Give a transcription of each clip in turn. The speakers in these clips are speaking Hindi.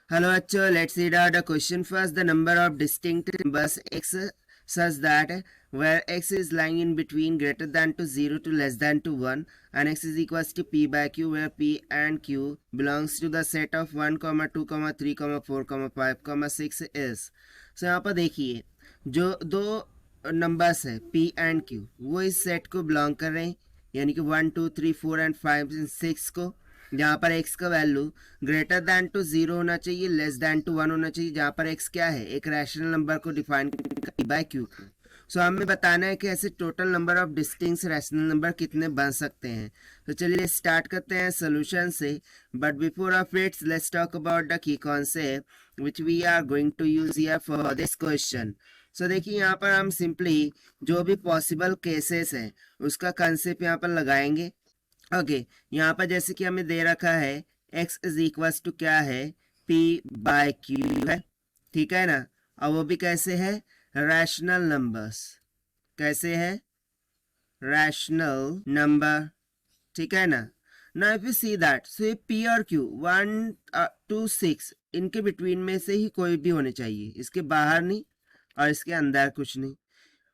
Hello, actually, let's read out the question first. The number of distinct numbers x such that where x is lying in between greater than to 0 to less than to 1 and x is equals to p by q where p and q belongs to the set of 1, 2, 3, 4, 5, 6 is. So यहाँ पर देखिए जो दो नंबर्स है p एंड q वो इस सेट को बिलोंग कर रहे हैं यानी कि 1, 2, 3, 4 एंड 5 एंड 6 को, जहाँ पर x का वैल्यू ग्रेटर दैन टू 0 होना चाहिए, लेस दैन टू 1 होना चाहिए, जहाँ पर x क्या है एक रैशनल नंबर को डिफाइन बाय q को। सो हमें बताना है कि ऐसे total number of distinct rational number कितने बन सकते हैं। तो चलिए स्टार्ट करते हैं सोल्यूशन से, but before of it's let's talk about the key concept which we are going to use here for this question. So देखिए यहाँ पर हम सिंपली जो भी पॉसिबल केसेस हैं उसका कंसेप्ट यहाँ पर लगाएंगे। ओके यहाँ पर जैसे कि हमें दे रखा है x इज इक्वल्स टू क्या है p बाय q है, ठीक है ना। और वो भी कैसे है रैशनल नंबर्स, कैसे है रैशनल नंबर, ठीक है ना। Now if you see that so ये p और q 1 to 6 इनके बिटवीन में से ही कोई भी होने चाहिए, इसके बाहर नहीं और इसके अंदर कुछ नहीं।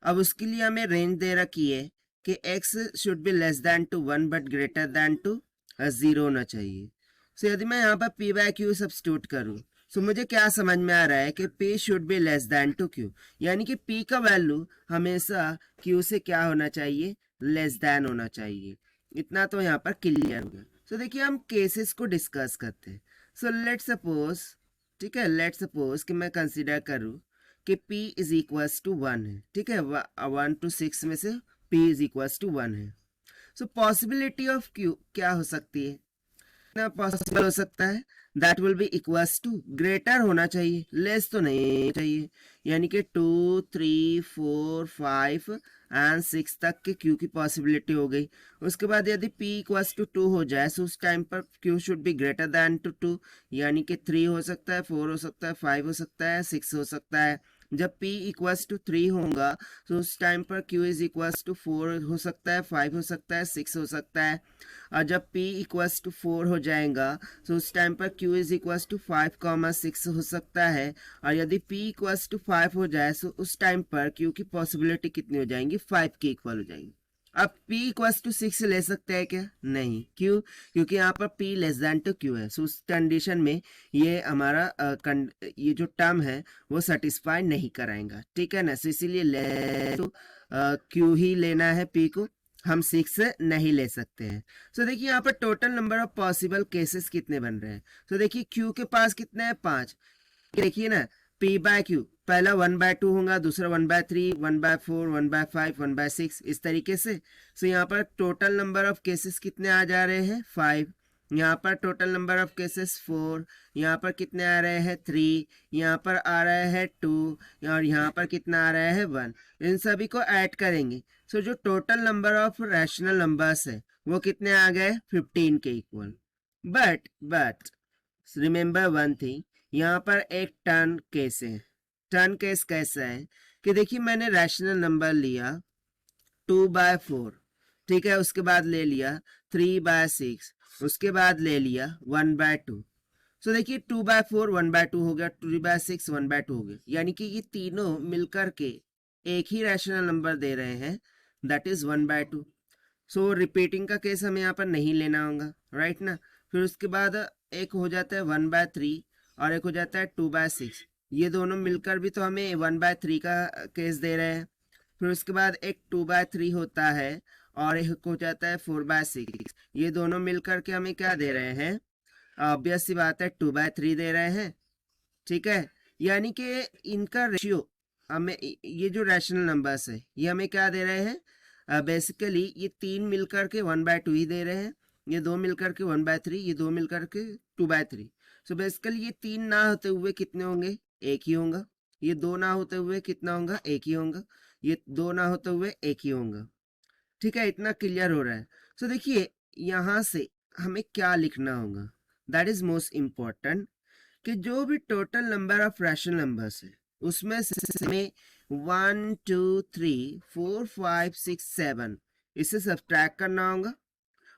अब उसके लिए हमें रेंज दे रखी है कि x should be less than to 1 but greater than to 0 होना चाहिए। सो यदि मैं यहाँ पर p बाय q सब्स्टिट्यूट करूँ सो मुझे क्या समझ में आ रहा है कि p should be less than to q, यानी कि p का वैल्यू हमेशा q से क्या होना चाहिए लेस दैन होना चाहिए। इतना तो यहाँ पर क्लियर हो गया। सो देखिए हम केसेस को डिस्कस करते हैं। सो लेट सपोज, ठीक है, लेट सपोज कि मैं कंसिडर करूँ कि p इज इक्वल्स टू 1 है, ठीक है, 1 to 6 में से p इज इक्वल्स टू 1 है। सो पॉसिबिलिटी ऑफ q क्या हो सकती है, कितना पॉसिबल हो सकता है that will be equals to greater होना चाहिए, लेस तो नहीं चाहिए, यानी कि 2, 3, 4, 5 एंड 6 तक के q की पॉसिबिलिटी हो गई। उसके बाद यदि p इक्वल्स टू 2 हो जाए तो उस टाइम पर q should be greater than to 2, यानी कि 3 हो सकता है, 4 हो सकता है, 5 हो सकता है, 6 हो सकता है। जब p इक्वल्स टू 3 होगा तो उस टाइम पर q इज इक्वल्स टू 4 हो सकता है, 5 हो सकता है, 6 हो सकता है। और जब p इक्वल्स टू 4 हो जाएगा तो उस टाइम पर q इज इक्वल्स टू 5, 6 हो सकता है। और यदि p इक्वल्स टू 5 हो जाए तो उस टाइम पर q की पॉसिबिलिटी कितनी हो जाएंगी 5 के इक्वल हो जाएंगी। अब p इक्वल्स टू 6 ले सकते हैं क्या, नहीं, क्यों, क्योंकि यहाँ पर p less than to q है। सो उस कंडीशन में ये हमारा ये जो टर्म है वो सेटिस्फाई नहीं कराएगा, ठीक है ना। सो इसीलिए ले तो q ही लेना है, p को हम 6 नहीं ले सकते हैं। सो देखिए यहाँ पर total number of possible cases कितने बन रहे हैं। सो देखिए q के पास कितने हैं 5, देखिए ना p बाय q पहला 1/2 होगा, दूसरा 1/3, 1/4, 1/5, 1/6 इस तरीके से। सो यहाँ पर टोटल नंबर ऑफ केसेस कितने आ जा रहे हैं 5, यहाँ पर टोटल नंबर ऑफ केसेस 4, यहाँ पर कितने आ रहे हैं 3, यहाँ पर आ रहे हैं 2 और यहाँ पर कितना आ रहा है 1। इन सभी को ऐड करेंगे सो जो total number of rational numbers है वो कितने आ गए 15 के equal. But remember one thing, यहाँ पर एक टर्न केस है। टर्न केस कैसा है कि देखिए मैंने रैशनल नंबर लिया 2/4, ठीक है, उसके बाद ले लिया 3/6, उसके बाद ले लिया 1/2। सो देखिए 2/4 1/2 हो गया, 3/6 1/2 हो गया, यानी कि ये तीनों मिलकर के एक ही रैशनल नंबर दे रहे हैं दैट इज 1/2। सो रिपीटिंग का केस हमें यहाँ पर नहीं लेना होगा, राइट ना। फिर उसके बाद एक हो जाता है 1/3 और एक हो जाता है 2/6, ये दोनों मिलकर भी तो हमें 1/3 का केस दे रहे हैं। फिर उसके बाद एक 2/3 होता है और एक हो जाता है 4/6, ये दोनों मिलकर के हमें क्या दे रहे हैं, ऑब्वियस सी बात है 2/3 दे रहे हैं, ठीक है। यानी कि इनका रेशियो हमें, ये जो रैशनल नंबर्स है ये हमें क्या दे रहे हैं, बेसिकली ये तीन मिलकर के 1/2 ही दे रहे हैं, ये दो मिलकर के 1/3, ये दो मिलकर के 2/3। सो बेसिकली ये तीन ना होते हुए कितने होंगे, एक ही होगा। ये दो ना होते हुए कितना होगा, एक ही होगा। ये दो ना होते हुए एक ही होगा, ठीक है। इतना क्लियर हो रहा है। सो देखिए यहाँ से हमें क्या लिखना होगा, दैट इज मोस्ट इम्पोर्टेंट, कि जो भी total number of rational numbers है उसमें से हमें 1, 2, 3, 4, 5, 6, 7 इसे सब्ट्रैक्ट करना होगा।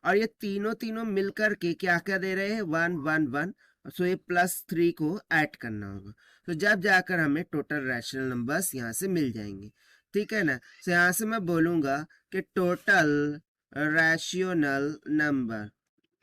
और ये तीनों तीनों मिलकर के क्या क्या दे रहे हैं 1, 1, 1, सो ये +3 को ऐड करना होगा। तो जब जाकर हमें टोटल रैशनल नंबर्स यहाँ से मिल जाएंगे, ठीक है ना। तो यहाँ से मैं बोलूँगा कि total rational number,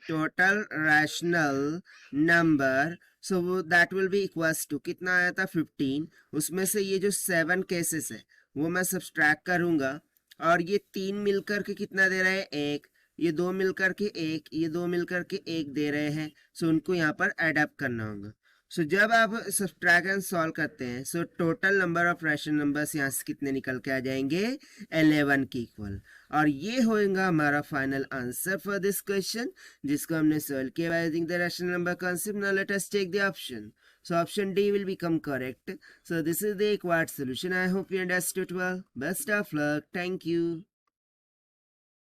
total rational number, so that will be equals to, कितना आया था 15, उसमें से ये जो 7 केसेस है वो मैं सब्सट्रैक्ट करूँगा, और ये 3 मिलकर के कितना दे रहे हैं 1, ये 2 मिलकर के 1, ये 2 मिलकर के 1 दे रहे हैं। सो उनको यहाँ पर एडअप करना होगा। सो जब आप सब्सट्रैक्ट एंड सॉल्व करते हैं, so total number of rational numbers यहाँ से कितने निकल के आ जाएंगे 11 के इक्वल। और ये होगा हमारा final answer for this question, जिसको हमने सॉल्व किया by using the rational number concept. Now let us take the option. So option D will become correct. So this is the required solution. I hope you understood well. Best of luck. Thank you.